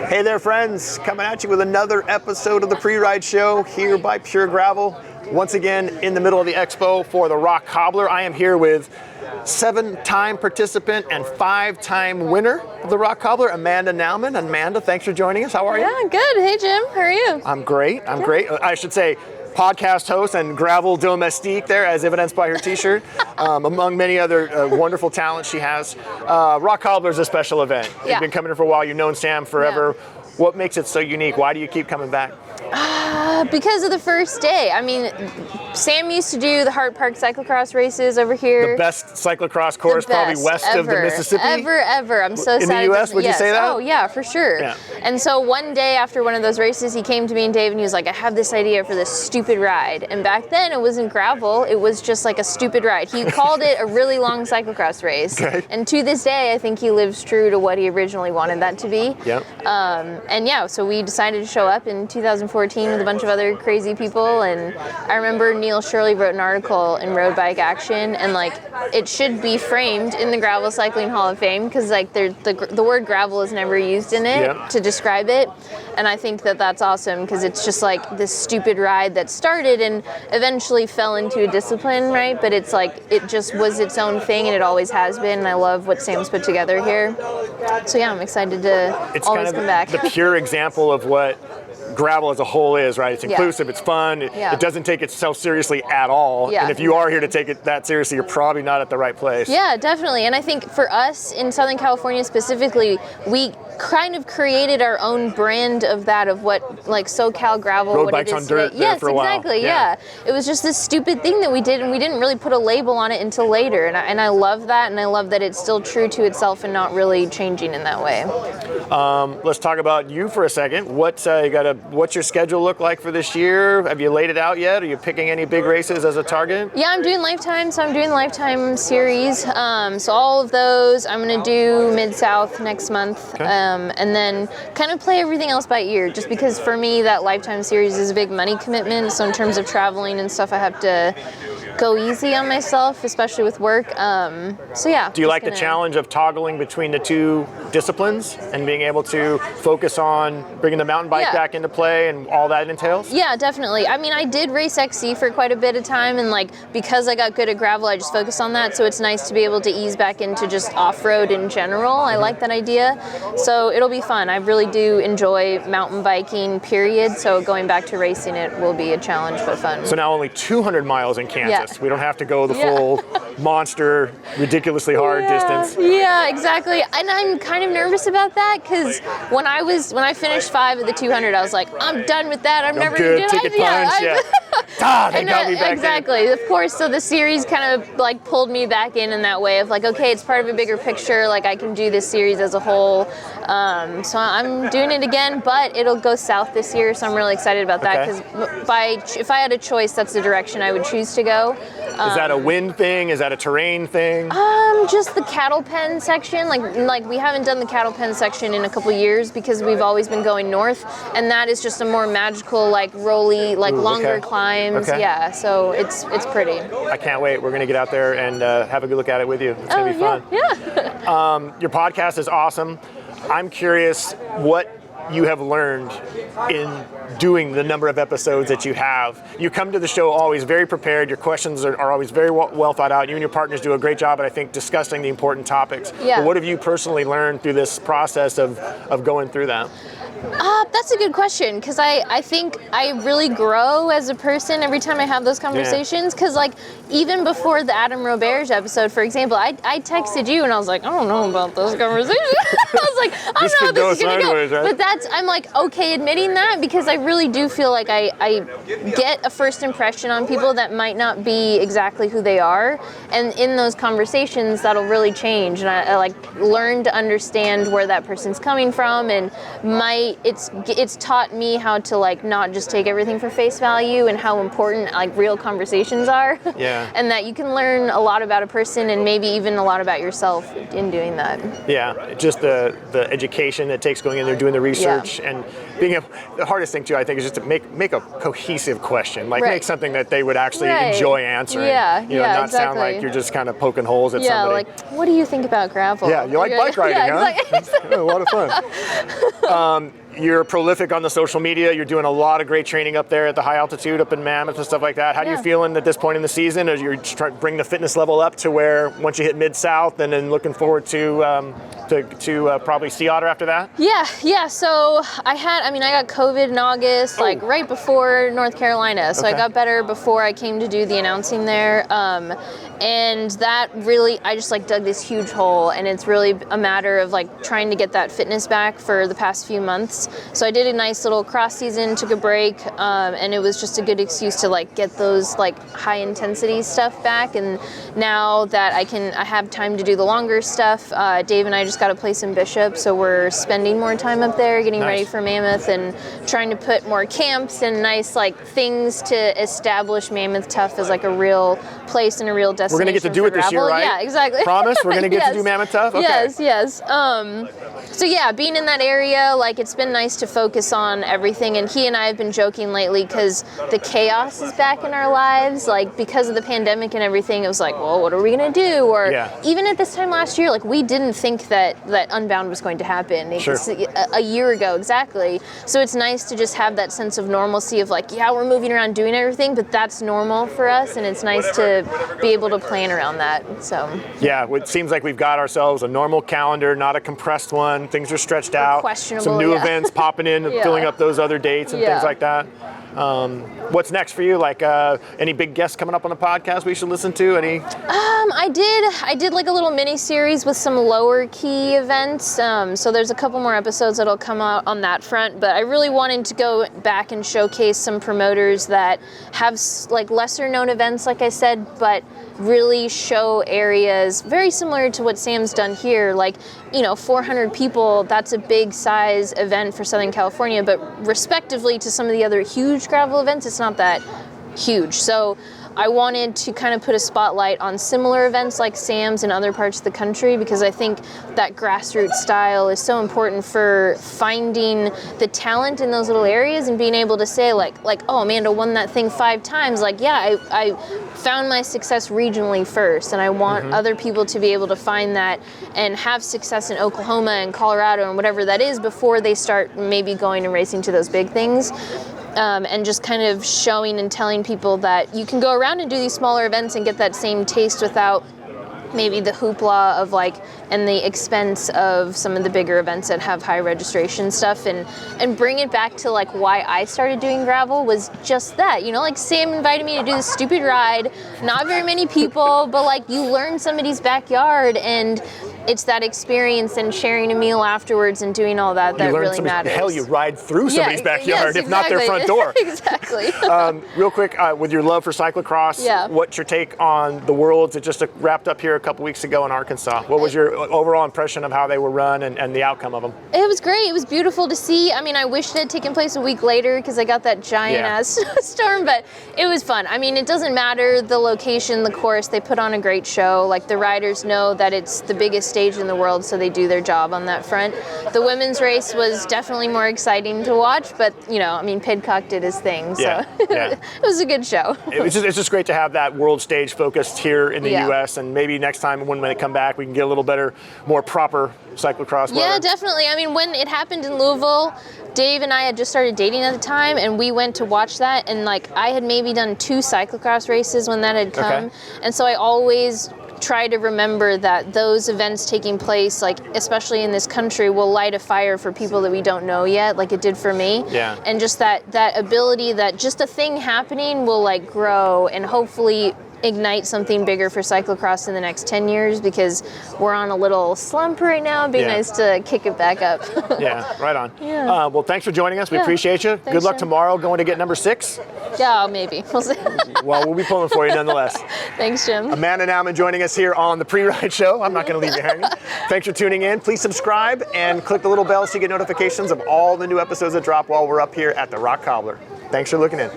Hey there, friends. Coming at you with another episode of the PreRide Show here by Pure Gravel. Once again, in the middle of the expo for the Rock Cobbler. I am here with 7-time participant and 5-time winner of the Rock Cobbler, Amanda Nauman. Amanda, thanks for joining us. How are you? Yeah, good. Hey, Jim. How are you? I'm great. I'm great. I should say podcast host and gravel domestique there, as evidenced by her t-shirt, among many other wonderful talents she has. Rock Cobbler is a special event. Yeah. You've been coming here for a while. You've known Sam forever. Yeah. What makes it so unique? Why do you keep coming back? Because of the first day. I mean, Sam used to do the Hart Park cyclocross races over here. The best cyclocross course probably west of the Mississippi? Ever. I'm so sad. In the U.S., would you say that? Oh, yeah, for sure. Yeah. And so one day after one of those races, he came to me and Dave and he was like, I have this idea for this stupid ride. And back then it wasn't gravel, it was just like a stupid ride. He called it a really long cyclocross race. Okay. And to this day, I think he lives true to what he originally wanted that to be. Yep. And yeah, so we decided to show up in 2014 with a bunch of other crazy people, and I remember Neil Shirley wrote an article in Road Bike Action, and like it should be framed in the Gravel Cycling Hall of Fame because like the word gravel is never used in it to describe it, and I think that that's awesome because it's just like this stupid ride that started and eventually fell into a discipline, right? But it's like it just was its own thing, and it always has been, and I love what Sam's put together here. So yeah, I'm excited to always come back. The pure example of what gravel as a whole is, right? It's inclusive, it's fun, it doesn't take itself seriously at all. And if you are here to take it that seriously, you're probably not at the right place. Yeah, definitely. And I think for us in Southern California specifically, we kind of created our own brand of that, of what like SoCal gravel, road what bikes it is on dirt today. Yes, for a while. Exactly. Yeah. It was just this stupid thing that we did, and we didn't really put a label on it until later. And I love that, and I love that it's still true to itself and not really changing in that way. Let's talk about you for a second. What's your schedule look like for this year? Have you laid it out yet? Are you picking any big races as a target? Yeah, I'm doing Lifetime, so I'm doing the Lifetime series. So all of those, I'm going to do Mid-South next month, and then kind of play everything else by ear, just because for me that Lifetime series is a big money commitment. So in terms of traveling and stuff, I have to go easy on myself, especially with work. So yeah. Do you like the challenge of toggling between the two disciplines and being able to focus on bringing the mountain bike back into play and all that entails? Yeah, definitely. I mean, I did race XC for quite a bit of time, and like because I got good at gravel, I just focused on that. So it's nice to be able to ease back into just off-road in general. I like that idea. So it'll be fun. I really do enjoy mountain biking, period. So going back to racing it will be a challenge, but fun. So now only 200 miles in Kansas. Yeah. We don't have to go the full monster, ridiculously hard distance. Yeah, exactly. And I'm kind of nervous about that because when I finished 5 of the 200, I was like, I'm done with that. I'm never going to do it. They got me back exactly. in. Of course, so the series kind of like pulled me back in that way of like, okay, it's part of a bigger picture. Like I can do this series as a whole. So I'm doing it again, but it'll go south this year. So I'm really excited about that because if I had a choice, that's the direction I would choose to go. Is that a wind thing? Is that a terrain thing? Just the cattle pen section. Like we haven't done the cattle pen section in a couple years because we've always been going north, and that is just a more magical, like rolly, like longer climbs. Okay. Yeah, so it's pretty. I can't wait. We're gonna get out there and have a good look at it with you. It's gonna be fun. Yeah. Your podcast is awesome. I'm curious what you have learned in doing the number of episodes that you have. You come to the show always very prepared. Your questions are always very well thought out. You and your partners do a great job at, I think, discussing the important topics. Yeah. But what have you personally learned through this process of going through that? That's a good question because I think I really grow as a person every time I have those conversations because like even before the Adam Roberge episode, for example, I texted you and I was like, I don't know about those conversations. I was like, I don't know how this is going to go. Right? But I'm like, okay admitting that because I really do feel like I get a first impression on people that might not be exactly who they are. And in those conversations, that'll really change. And I like learn to understand where that person's coming from, and it's taught me how to like not just take everything for face value and how important like real conversations are. Yeah. And that you can learn a lot about a person and maybe even a lot about yourself in doing that. Yeah, just the education that takes going in there, doing the research, and being the hardest thing too, I think, is just to make a cohesive question, like make something that they would actually enjoy answering. Yeah, not sound like you're just kind of poking holes at somebody. Like, what do you think about gravel? Yeah, you like bike riding, huh? Exactly. It's a lot of fun. You're prolific on the social media. You're doing a lot of great training up there at the high altitude up in Mammoth and stuff like that. How do you feeling at this point in the season? As you're trying to bring the fitness level up to where once you hit Mid-South, and then looking forward to probably Sea Otter after that? Yeah. So I got COVID in August, like right before North Carolina. So I got better before I came to do the announcing there. And that really, I just like dug this huge hole, and it's really a matter of like trying to get that fitness back for the past few months. So I did a nice little cross season, took a break, and it was just a good excuse to like get those like high intensity stuff back. And now that I have time to do the longer stuff, Dave and I just got a place in Bishop, so we're spending more time up there, getting ready for Mammoth, and trying to put more camps and nice like things to establish Mammoth Tough as like a real place and a real destination. We're gonna get to do it this year, right? Yeah, exactly. Promise? We're gonna get to do Mammoth Tough? Okay. Yes. So yeah, being in that area, like it's been nice to focus on everything, and he and I have been joking lately because the chaos is back in our lives, like because of the pandemic and everything. It was like, well, what are we gonna do? Or even at this time last year, like we didn't think that Unbound was going to happen. It was a year ago exactly. So it's nice to just have that sense of normalcy of like, yeah, we're moving around doing everything, but that's normal for us, and it's nice to be able to plan around that. So yeah, it seems like we've got ourselves a normal calendar, not a compressed one. Things are stretched out. Questionable. Some new events popping in, filling up those other dates and things like that. What's next for you? Like any big guests coming up on the podcast we should listen to? Any? I did like a little mini series with some lower key events. So there's a couple more episodes that'll come out on that front. But I really wanted to go back and showcase some promoters that have like lesser known events, like I said, but really show areas very similar to what Sam's done here. Like, 400 people, that's a big size event for Southern California, but respectively to some of the other huge gravel events, it's not that huge. So I wanted to kind of put a spotlight on similar events like Sam's in other parts of the country, because I think that grassroots style is so important for finding the talent in those little areas and being able to say like, oh, Amanda won that thing 5 times. Like, yeah, I found my success regionally first, and I want other people to be able to find that and have success in Oklahoma and Colorado and whatever that is before they start maybe going and racing to those big things. And just kind of showing and telling people that you can go around and do these smaller events and get that same taste without maybe the hoopla of like, and the expense of some of the bigger events that have high registration stuff, and bring it back to like why I started doing gravel was just that, like Sam invited me to do this stupid ride, not very many people, but like you learn somebody's backyard, and it's that experience and sharing a meal afterwards and doing all that really matters. Hell, you ride through somebody's backyard, if not their front door. Exactly. Real quick, with your love for cyclocross, what's your take on the Worlds? It just wrapped up here a couple weeks ago in Arkansas. What was your overall impression of how they were run and the outcome of them? It was great. It was beautiful to see. I mean, I wish it had taken place a week later because I got that giant ass storm, but it was fun. I mean, it doesn't matter the location, the course, they put on a great show. Like the riders know that it's the biggest stage in the world, so they do their job on that front. The women's race was definitely more exciting to watch, but Pidcock did his thing, so it was a good show. It's just great to have that world stage focused here in the U.S., and maybe next time when they come back, we can get a little better, more proper cyclocross weather. Yeah, definitely. I mean, when it happened in Louisville, Dave and I had just started dating at the time, and we went to watch that, and like I had maybe done 2 cyclocross races when that had come, and so I always try to remember that those events taking place, like especially in this country, will light a fire for people that we don't know yet, like it did for me. And just that ability that just a thing happening will like grow and hopefully ignite something bigger for cyclocross in the next 10 years, because we're on a little slump right now. It'd be nice to kick it back up. Right on. Well, thanks for joining us. We appreciate you. Good luck tomorrow going to get number 6. Yeah, maybe. We'll see. Well, we'll be pulling for you nonetheless. Thanks, Jim. Amanda Nauman joining us here on the PreRide Show. I'm not going to leave you hanging. Thanks for tuning in. Please subscribe and click the little bell so you get notifications of all the new episodes that drop while we're up here at the Rock Cobbler. Thanks for looking in.